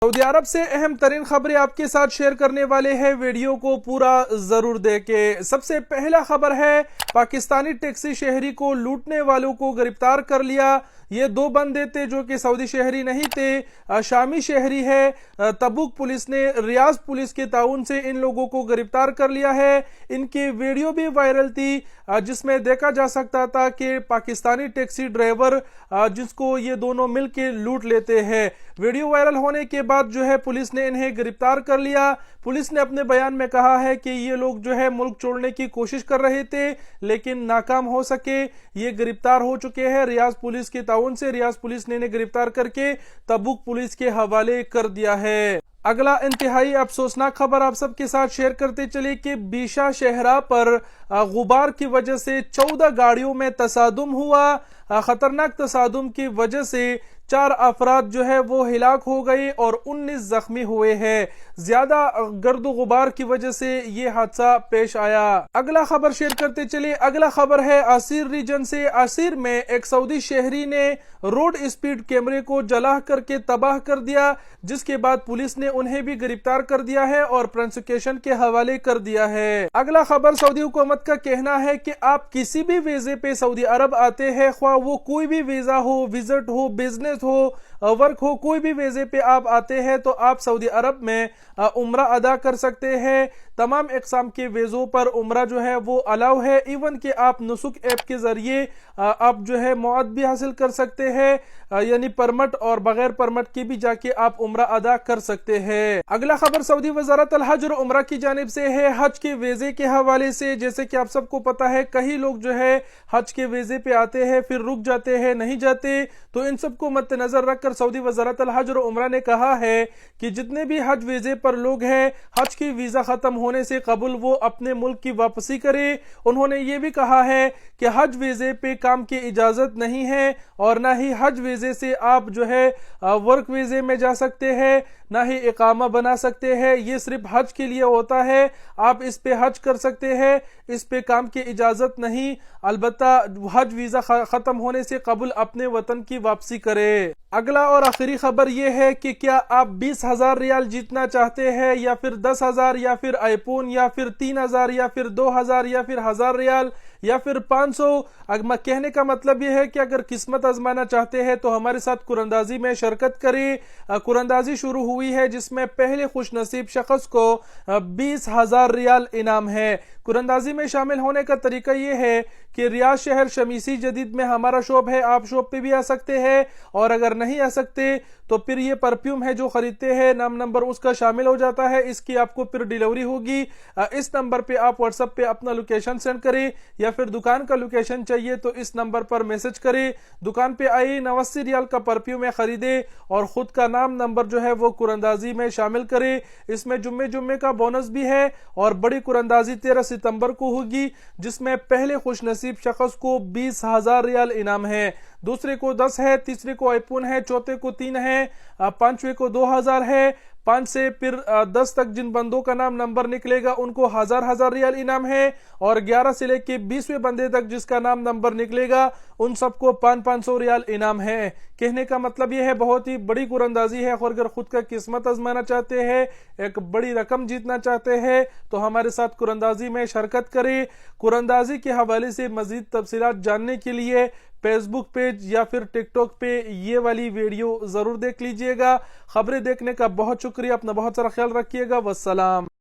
Saudi अरब से अहम तरीन खबरें आपके साथ शेयर करने वाले हैं, वीडियो को पूरा जरूर देखें। सबसे पहला खबर है, पाकिस्तानी टैक्सी शहरी को लूटने वालों को गिरफ्तार कर लिया। ये दो बंदे थे जो कि सऊदी शहरी नहीं थे, शामी शहरी है। तबुक पुलिस ने रियाज पुलिस के ताउन से इन लोगों को गिरफ्तार कर लिया है। इनकी वीडियो भी वायरल थी जिसमें देखा जा सकता था कि पाकिस्तानी टैक्सी ड्राइवर जिसको ये दोनों मिलकर लूट लेते हैं। वीडियो वायरल होने के बाद जो है पुलिस ने इन्हें गिरफ्तार कर लिया। पुलिस ने अपने बयान में कहा है कि ये लोग जो है मुल्क छोड़ने की कोशिश कर रहे थे लेकिन नाकाम हो सके। ये गिरफ्तार हो चुके हैं। रियाज पुलिस के ताउन से रियाज पुलिस ने इन्हें गिरफ्तार करके तबुक पुलिस के हवाले कर दिया है। अगला इंतहाई अफसोसनाक खबर आप सबके साथ शेयर करते चले कि बीशा शहरा पर गुबार की वजह से 14 गाड़ियों में तसादुम हुआ। खतरनाक तसादुम की वजह से 4 अफराद जो है वो हिलाक हो गए और 19 जख्मी हुए हैं। ज्यादा गर्द गुबार की वजह से ये हादसा पेश आया। अगला खबर शेयर करते चले। अगला खबर है आसिर रीजन से। आसिर में एक सऊदी शहरी ने रोड स्पीड कैमरे को जला करके तबाह कर दिया, जिसके बाद पुलिस ने उन्हें भी गिरफ्तार कर दिया है और प्रोसिक्यूशन के हवाले कर दिया है। अगला खबर, सऊदी हुकूमत का कहना है कि आप किसी भी वीजे पे सऊदी अरब आते हैं, ख्वाह वो कोई भी वीजा हो, विजिट हो, बिजनेस हो, वर्क हो, कोई भी वीजे पे आप आते हैं तो आप सऊदी अरब में उम्रा अदा कर सकते हैं। तमाम इकसाम के वीजों पर उम्रा जो है वो अलाउ है। इवन कि आप नुसुक ऐप के जरिए आप जो है मुआद भी हासिल कर सकते हैं, यानी परमट और बगैर परमट के भी जाके आप उम्रा अदा कर सकते हैं। अगला खबर सऊदी वजारत अल हज और उम्रा की जानिब से है, हज के वीजे के हवाले से। जैसे कि आप सबको पता है कई लोग जो है हज के वीजे पे आते हैं फिर रुक जाते हैं, नहीं जाते, तो इन सबको मद्देनजर रखकर सऊदी वजारत अल हज और उम्रा ने कहा है कि जितने भी हज वीजे पर लोग हैं, हज की वीजा खत्म होने से कबल वो अपने मुल्क की वापसी करे। उन्होंने ये भी कहा है कि हज वीजे पे काम की इजाजत नहीं है और ना ही हज वीजे से आप जो है वर्क वीजे में जा सकते हैं, ना ही इकामा बना सकते हैं। ये सिर्फ हज के लिए होता है, आप इस पे हज कर सकते हैं, इस पे काम की इजाजत नहीं। अलबत्ता हज वीजा खत्म होने से कबल अपने वतन की वापसी करे। अगला और आखिरी खबर यह है कि क्या आप 20,000 रियाल जीतना चाहते हैं या फिर 10,000 या फिर आईफोन या फिर 3,000 या फिर 2,000 या फिर 1,000 रियाल या फिर 500। कहने का मतलब यह है कि अगर किस्मत आजमाना चाहते हैं तो हमारे साथ कुरंदाजी में शिरकत करें। कुरंदाजी शुरू हुई है जिसमें पहले खुश नसीब शख्स को 20,000 रियाल इनाम है। कुरंदाजी में शामिल होने का तरीका यह है कि रियाज शहर शमीसी जदीद में हमारा शॉप है, आप शॉप पे भी आ सकते हैं, और अगर नहीं आ सकते तो फिर ये परफ्यूम है जो खरीदते हैं, नाम नंबर उसका शामिल हो जाता है, इसकी आपको फिर डिलीवरी होगी। इस नंबर पे आप व्हाट्सएप पे अपना लोकेशन सेंड करें या फिर दुकान का लोकेशन चाहिए तो इस नंबर पर मैसेज करें। दुकान पे आइए, 89 रियाल का परफ्यूम है, खरीदे और खुद का नाम नंबर जो है वो कुरंदाजी में शामिल करें। इसमें जुम्मे का बोनस भी है और बड़ी कुरंदाजी 13 सितंबर को होगी जिसमें पहले खुश नसीब शख्स को 20,000 रियाल इनाम है, दूसरे को 10 है, तीसरे को आईफोन है, चौथे को 3 है, पांचवे को 2,000 है। 5 से फिर 10 तक जिन बंदों का नाम नंबर निकलेगा उनको 1,000 रियाल इनाम है, और 11 से लेके 20वें बंदे तक जिसका नाम नंबर निकलेगा उन सबको 500 रियाल इनाम है। कहने का मतलब यह है बहुत ही बड़ी कुरंदाजी है, और अगर खुद का किस्मत आजमाना चाहते हैं, एक बड़ी रकम जीतना चाहते हैं तो हमारे साथ कुरंदाजी में शिरकत करें। कुरंदाजी के हवाले से मजीद तफसीलात जानने के लिए फेसबुक पेज या फिर टिकटॉक पे ये वाली वीडियो जरूर देख लीजिएगा। खबरें देखने का बहुत शुक्रिया, अपना बहुत सारा ख्याल रखिएगा। वस्सलाम।